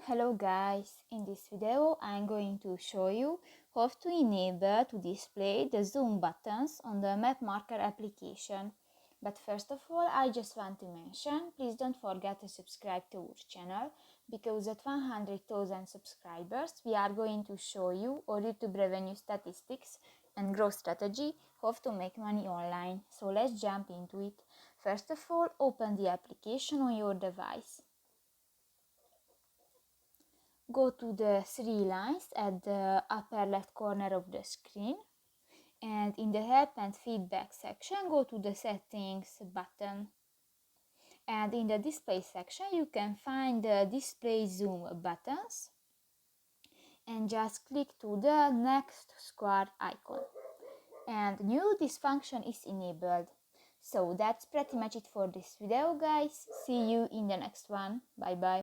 Hello guys, in this video I'm going to show you how to enable to display the zoom buttons on the Map Marker application. But first of all, I just want to mention, please don't forget to subscribe to our channel, because at 100,000 subscribers we are going to show you our YouTube revenue statistics and growth strategy, how to make money online. So let's jump into it. First of all, open the application on your device. Go to the three lines at the upper left corner of the screen, and in the help and feedback section go to the settings button, and in the display section you can find the display zoom buttons and just click to the next square icon, and now this function is enabled. So that's pretty much it for this video guys. See you in the next one. Bye bye.